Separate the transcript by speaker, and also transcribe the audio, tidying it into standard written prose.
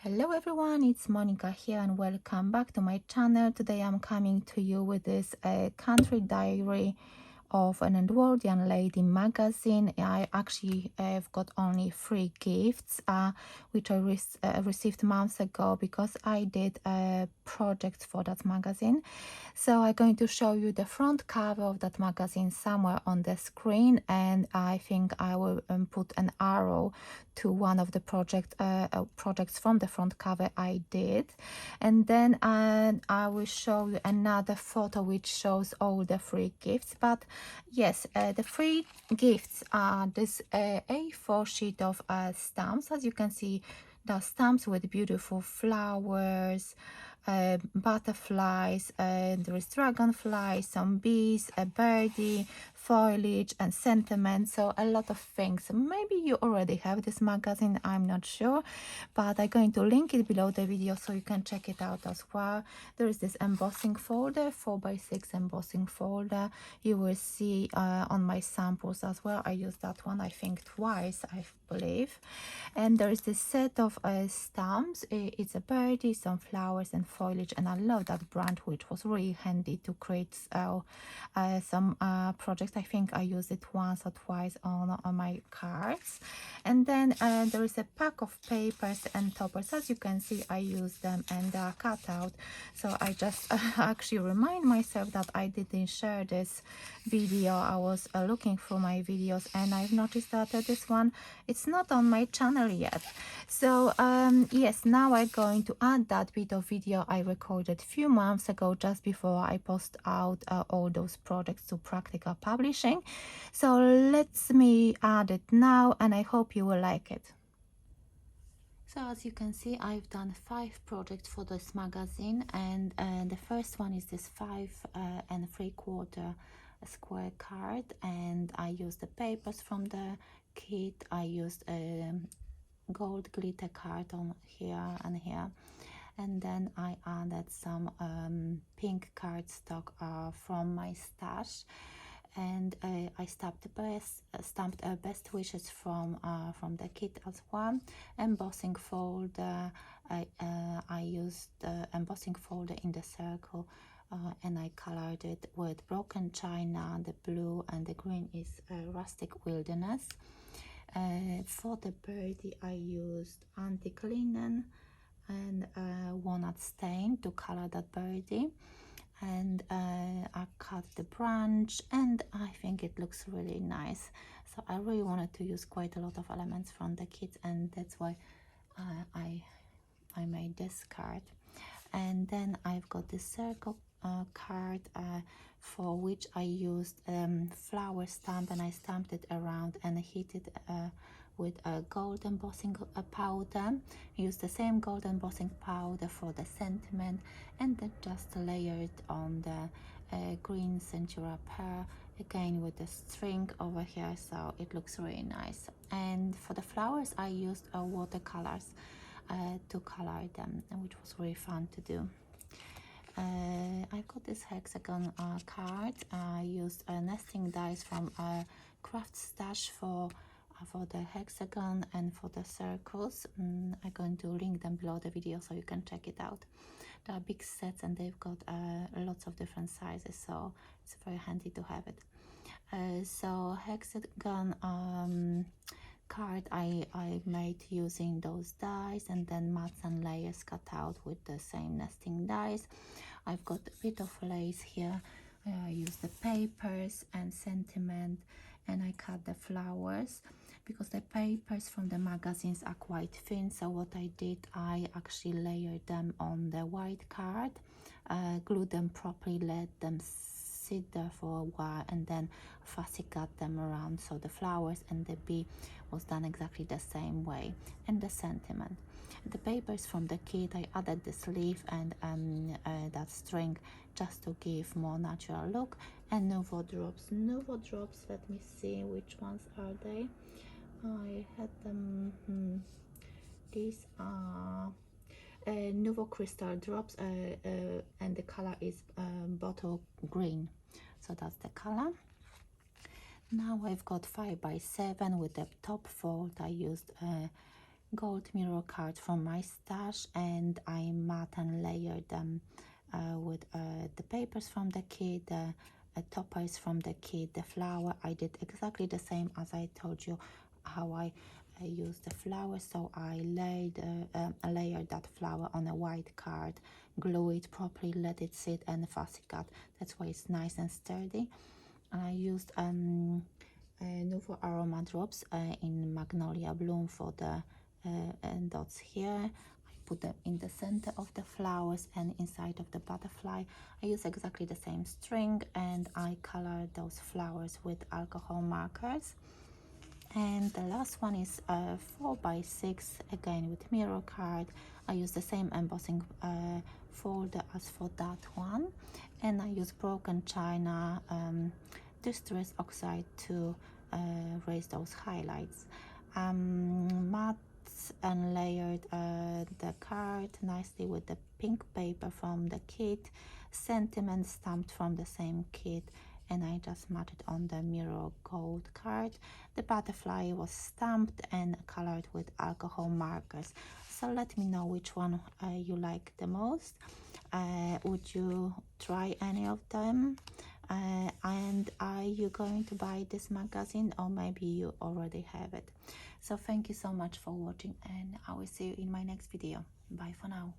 Speaker 1: Hello everyone, it's Monika here and welcome back to my channel. Today I'm coming to you with this country diary of an Edwardian lady magazine. I actually have got only 3 gifts which I received months ago because I did a project for that magazine. So I'm going to show you the front cover of that magazine somewhere on the screen, and I think I will put an arrow to one of the projects from the front cover I did, and then I will show you another photo which shows all the 3 gifts. But yes, the 3 gifts are this A4 sheet of stamps. As you can see, the stamps with beautiful flowers, butterflies, there is dragonflies, some bees, a birdie, foliage and sentiment, so a lot of things. Maybe you already have this magazine, I'm not sure, but I'm going to link it below the video so you can check it out as well. There is this embossing folder, 4x6 embossing folder. You will see on my samples as well. I used that one I think twice, I believe. And there is this set of stamps. It's a birdie, some flowers and foliage, and I love that brand, which was really handy to create some projects. I think I used it once or twice on my cards. And then there is a pack of papers and toppers. As you can see, I use them and they are cut out, so I just actually remind myself that I didn't share this video. I was looking through my videos and I've noticed that this one, it's not on my channel yet. So yes, now I'm going to add that bit of video I recorded a few months ago, just before I post out all those projects to Practical Publishing. So let's me add it now, and I hope you will like it. So as you can see, I've done 5 projects for this magazine, and the first one is this 5 3/4 square card, and I used the papers from the kit. I used a gold glitter card on here and here, and then I added some pink cardstock from my stash, and I stamped best wishes from the kit as well. Embossing folder, I used the embossing folder in the circle, and I colored it with broken china. The blue and the green is rustic wilderness. For the birdie, I used antique linen and walnut stain to color that birdie, and I cut the branch, and I think it looks really nice. So I really wanted to use quite a lot of elements from the kit, and that's why I made this card. And then I've got this circle card for which I used flower stamp, and I stamped it around and hit it with a gold embossing powder. Use the same gold embossing powder for the sentiment, and then just layer it on the green centura pearl, again with the string over here, so it looks really nice. And for the flowers, I used watercolors to color them, which was really fun to do. I've got this hexagon card. I used nesting dies from Craft Stash for the hexagon and for the circles. I'm going to link them below the video so you can check it out. They are big sets and they've got lots of different sizes, so it's very handy to have it. So hexagon card I made using those dies, and then mats and layers cut out with the same nesting dies. I've got a bit of lace here. I use the papers and sentiment, and I cut the flowers because the papers from the magazines are quite thin. So what I did, I actually layered them on the white card, glued them properly, let them sit there for a while, and then fussy cut them around. So the flowers and the bee was done exactly the same way, and the sentiment. The papers from the kit, I added this leaf and that string just to give more natural look. And Nouveau drops, let me see which ones are they. I had them, these are Nouveau crystal drops, and the color is bottle green, so that's the color. Now I've got 5x7 with the top fold. I used gold mirror cards from my stash, and I matte and layered them with the papers from the kit, the toppers from the kit, the flower. I did exactly the same as I told you how I use the flower. So I layered that flower on a white card, glue it properly, let it sit, and fussy cut. That's why it's nice and sturdy. I used Nouveau Aroma drops in Magnolia Bloom for the dots here. I put them in the center of the flowers and inside of the butterfly. I use exactly the same string, and I color those flowers with alcohol markers. And the last one is 4x6, again with mirror card. I use the same embossing folder as for that one, and I use broken china distress oxide to raise those highlights. Matte and layered the card nicely with the pink paper from the kit, sentiment stamped from the same kit, and I just matted on the mirror gold card. The butterfly was stamped and colored with alcohol markers. So let me know which one you like the most. Would you try any of them? And are you going to buy this magazine, or maybe you already have it? So thank you so much for watching, and I will see you in my next video. Bye for now.